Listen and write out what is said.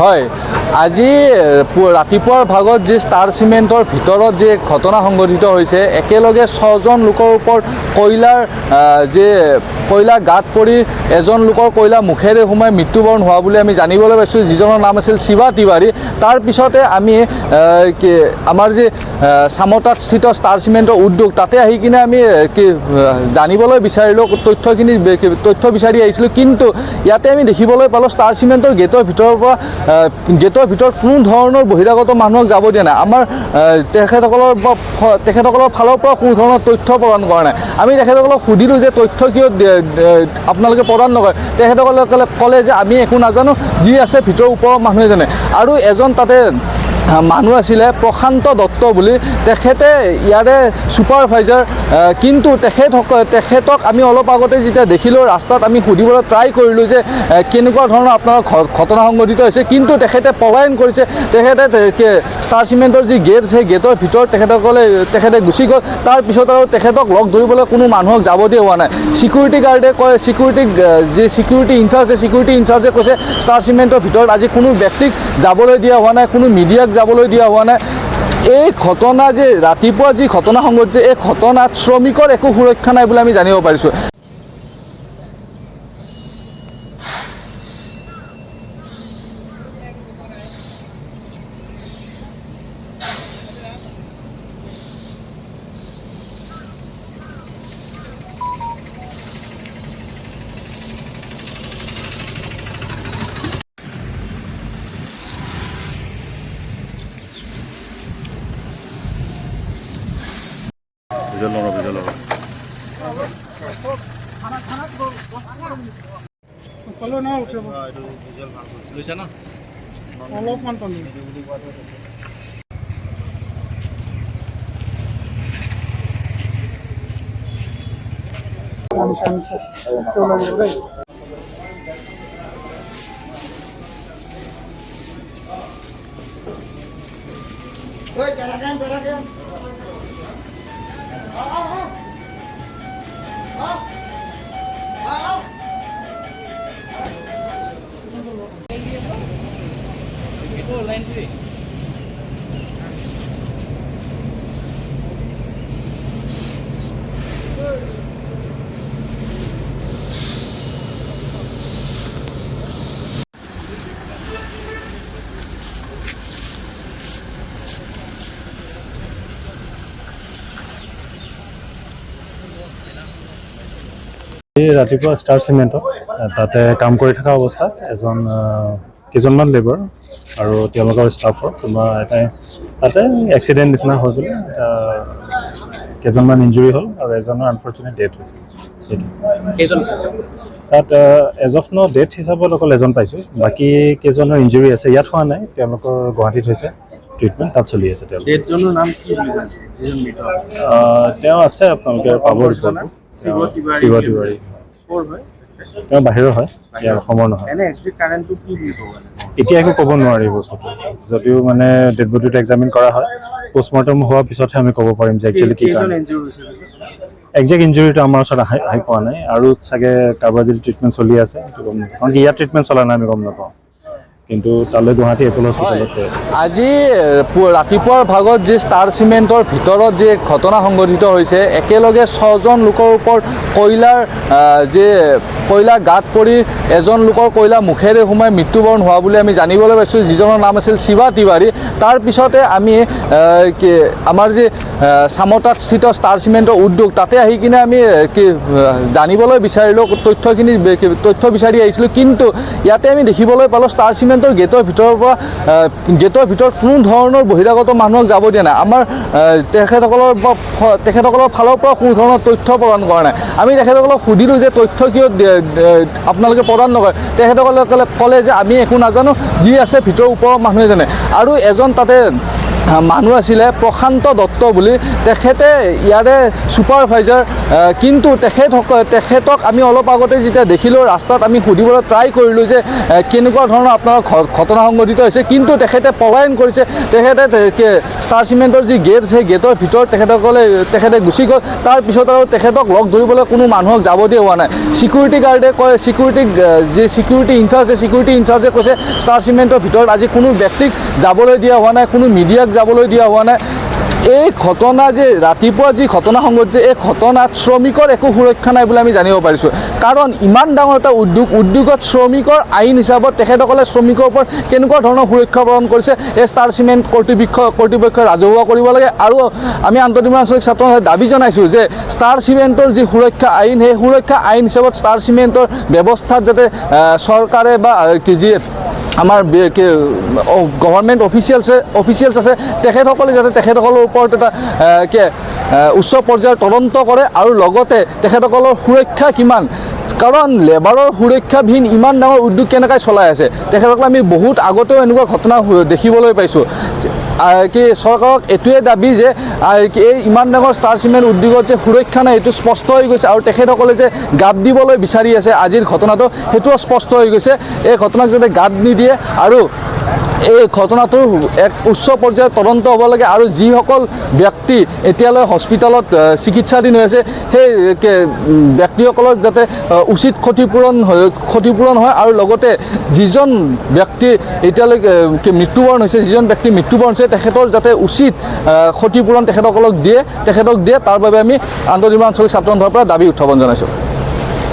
হয় আজি ৰাতিপুৱাৰ ভাগত যি ষ্টাৰ চিমেণ্টৰ ভিতৰত যি ঘটনা সংঘটিত হৈছে একেলগে 6জন লোকৰ ওপৰত কয়লা গাঁত পৰি এজন লোকৰ কয়লা মুখেৰে সোমাই মৃত্যুবৰণ হোৱা বুলি আমি জানিবলৈ পাইছোঁ, যিজনৰ নাম আছিল শিৱা তিৱাৰী। তাৰ পিছতে আমি আমাৰ যি চামতাত স্থিত ষ্টাৰ চিমেণ্টৰ উদ্যোগ তাতে আহি কিনে আমি জানিবলৈ বিচাৰিলোঁ, তথ্য বিচাৰি আহিছিলোঁ। কিন্তু ইয়াতে আমি দেখিবলৈ পালোঁ ষ্টাৰ চিমেণ্টৰ গেটৰ ভিতৰত কোনো ধৰণৰ বহিৰাগত মানুহক যাব দিয়া নাই। আমাৰ তেখেতসকলৰ ফালৰ পৰা কোনো ধৰণৰ তথ্য প্ৰদান কৰা নাই। আমি তেখেতসকলক সুধিলোঁ যে তথ্য কিয় আপোনালোকে প্ৰদান নকৰে। তেখেতসকলে ক'লে যে আমি একো নাজানো, যি আছে ভিতৰৰ ওপৰৰ মানুহে জানে। আৰু এজন তাতে মানুহ আছিলে প্ৰশান্ত দত্ত বুলি, তেখেতে ইয়াৰে ছুপাৰভাইজাৰ। কিন্তু তেখেতক আমি অলপ আগতে যেতিয়া দেখিলোঁ ৰাস্তাত, আমি সুধিবলৈ ট্ৰাই কৰিলোঁ যে কেনেকুৱা ধৰণৰ আপোনাৰ ঘটনা সংঘটিত হৈছে, কিন্তু তেখেতে পলায়ন কৰিছে। তেখেতে ষ্টাৰ চিমেণ্টৰ যি গেট আছে গেটৰ ভিতৰত তেখেতে গুচি গ'ল। তাৰপিছত আৰু তেখেতক লগ ধৰিবলৈ কোনো মানুহক যাব দিয়া হোৱা নাই। চিকিউৰিটি গাৰ্ডে কয়, চিকিউৰিটি ইনচাৰ্জে কৈছে ষ্টাৰ চিমেণ্টৰ ভিতৰত আজি কোনো ব্যক্তিক যাবলৈ দিয়া হোৱা নাই, কোনো মিডিয়াক যাবলৈ দিয়া হোৱা নাই। এই ঘটনা যে ৰাতিপুৱা যি ঘটনা সংঘটিছে, এই ঘটনাত শ্ৰমিকৰ একো সুৰক্ষা নাই বুলি আমি জানিব পাৰিছোঁ। ৰাতিপুৱা ষ্টাৰ চিমেণ্টত তাতে কাম কৰি থকা অৱস্থাত কেইজনমান লেবাৰ আৰু তেওঁলোকৰ ষ্টাফৰ কোনোবা এটাই তাতে এক্সিডেণ্ট নিচিনা হৈ গ'ল। কেইজনমান ইঞ্জুৰি হ'ল আৰু এজনৰ আনফৰ্চুনেট ডেথ হৈছে। তাত এজ অফ ন ডেথ হিচাপত অকল এজন পাইছোঁ, বাকী কেইজনৰ ইঞ্জুৰি আছে। ইয়াত হোৱা নাই, তেওঁলোকৰ গুৱাহাটীত হৈছে ট্ৰিটমেণ্ট, তাত চলি আছে। তেওঁ আছে, আপোনালোকে পাব ৰিপৰ্টটো। শিৱা তিৱাৰী তেওঁ বাহিৰৰ হয়, ইয়াৰ অসমৰ নহয়। এতিয়া একো ক'ব নোৱাৰি বস্তুটো, যদিও মানে ডেড বডিটো এক্সামিন কৰা হয়, পষ্টমৰ্টম হোৱাৰ পিছতহে আমি ক'ব পাৰিম যে একচুৱেলি কি কাৰণে। একজেক্ট ইঞ্জুৰিটো আমাৰ ওচৰত আহি পোৱা নাই, আৰু চাগে কাৰোবাৰ যদি ট্ৰিটমেণ্ট চলি আছে সেইটো গম নাপাওঁ, কাৰণ ইয়াত ট্ৰিটমেণ্ট চলা নাই আমি গম নাপাওঁ। কিন্তু তালৈ গুৱাহাটী এপ'ল' হস্পিটেলত আজি ৰাতিপুৱাৰ ভাগত যি ষ্টাৰ চিমেণ্টৰ ভিতৰত যি ঘটনা সংঘটিত হৈছে একেলগে 6জন লোকৰ ওপৰত কয়লা গাঁত পৰি এজন লোকৰ কয়লা মুখেৰে সোমাই মৃত্যুবৰণ হোৱা বুলি আমি জানিবলৈ পাইছোঁ, যিজনৰ নাম আছিল শিৱা তিৱাৰী। তাৰ পিছতে আমি আমাৰ যি চামতাত স্থিত ষ্টাৰ চিমেণ্টৰ উদ্যোগ তাতে আহি কিনে আমি জানিবলৈ বিচাৰিলোঁ, তথ্য বিচাৰি আহিছিলোঁ। কিন্তু ইয়াতে আমি দেখিবলৈ পালোঁ ষ্টাৰ চিমেণ্টৰ গেটৰ ভিতৰত কোনো ধৰণৰ বহিৰাগত মানুহক যাব দিয়া নাই। আমাৰ তেখেতসকলৰ ফালৰ পৰা কোনো ধৰণৰ তথ্য প্ৰদান কৰা নাই। আমি তেখেতসকলক সুধিলোঁ যে তথ্য কিয় আপোনালোকে প্ৰদান নকৰে। তেখেতসকলে ক'লে যে আমি একো নাজানো, যি আছে ভিতৰৰ ওপৰৰ মানুহে জানে। আৰু এজন তাতে মানুহ আছিলে প্ৰশান্ত দত্ত বুলি, তেখেতে ইয়াৰে ছুপাৰভাইজাৰ, কিন্তু তেখেতক আমি অলপ আগতে যেতিয়া দেখিলোঁ ৰাস্তাত, আমি সুধিবলৈ ট্ৰাই কৰিলোঁ যে কেনেকুৱা ধৰণৰ আপোনাৰ ঘটনা সংঘটিত হৈছে, কিন্তু তেখেতে পলায়ন কৰিছে। তেখেতে ষ্টাৰ চিমেণ্টৰ যি গেট আছে, গেটৰ ভিতৰত তেখেতে গুচি গ'ল। তাৰপিছত আৰু তেখেতক লগ ধৰিবলৈ কোনো মানুহক যাব দিয়া হোৱা নাই। চিকিউৰিটি গাৰ্ডে কয়, যি চিকিউৰিটি ইনচাৰ্জে কৈছে ষ্টাৰ চিমেণ্টৰ ভিতৰত আজি কোনো ব্যক্তিক যাবলৈ দিয়া হোৱা নাই, কোনো মিডিয়াক যাবলৈ দিয়া হোৱা নাই। এই ঘটনা যে ৰাতিপুৱা যি ঘটনা সংঘটিছে, এই ঘটনাত শ্ৰমিকৰ একো সুৰক্ষা নাই বুলি আমি জানিব পাৰিছোঁ। কাৰণ ইমান ডাঙৰ এটা উদ্যোগত শ্ৰমিকৰ আইন হিচাপত তেখেতসকলে শ্ৰমিকৰ ওপৰত কেনেকুৱা ধৰণৰ সুৰক্ষা প্ৰদান কৰিছে, এই ষ্টাৰ চিমেণ্ট কৰ্তৃপক্ষই ৰাজহুৱা কৰিব লাগে। আৰু আমি আন্তঃনিৰ্মাণ আঞ্চলিক ছাত্ৰ সন্থাই দাবী জনাইছোঁ যে ষ্টাৰ চিমেণ্টৰ যি সুৰক্ষা আইন, সেই সুৰক্ষা আইন হিচাপত ষ্টাৰ চিমেণ্টৰ ব্যৱস্থাত যাতে চৰকাৰে বা যি আমাৰ গভৰ্ণমেণ্ট অফিচিয়েলছ আছে, তেখেতসকলে যাতে তেখেতসকলৰ ওপৰত এটা উচ্চ পৰ্যায়ৰ তদন্ত কৰে, আৰু লগতে তেখেতসকলৰ সুৰক্ষা কিমান, কাৰণ লেবাৰৰ সুৰক্ষাবিহীন ইমান ডাঙৰ উদ্যোগ কেনেকৈ চলাই আছে। তেখেতসকলে আমি বহুত আগতেও এনেকুৱা ঘটনা দেখিবলৈ পাইছোঁ। চৰকাৰক এইটোৱে দাবী যে এই ইমান ডাঙৰ ষ্টাৰ চিমেণ্ট উদ্যোগত যে সুৰক্ষা নাই, এইটো স্পষ্ট হৈ গৈছে। আৰু তেখেতসকলে যে গাপ দিবলৈ বিচাৰি আছে আজিৰ ঘটনাটো, সেইটোও স্পষ্ট হৈ গৈছে। এই ঘটনাক যাতে গাপ নিদিয়ে, আৰু এই ঘটনাটোৰ এক উচ্চ পৰ্যায়ৰ তদন্ত হ'ব লাগে। আৰু যিসকল ব্যক্তি এতিয়ালৈ হস্পিটেলত চিকিৎসাধীন হৈ আছে, সেই ব্যক্তিসকলৰ যাতে উচিত ক্ষতিপূৰণ হয়, আৰু লগতে যিজন ব্যক্তি এতিয়ালৈকে মৃত্যুবৰণ হৈছে, তেখেতৰ যাতে উচিত ক্ষতিপূৰণ তেখেতক দিয়ে, তাৰ বাবে আমি আন্তঃনিৰ্মাণ আঞ্চলিক ছাত্ৰ সন্থাৰ পৰা দাবী উত্থাপন জনাইছোঁ।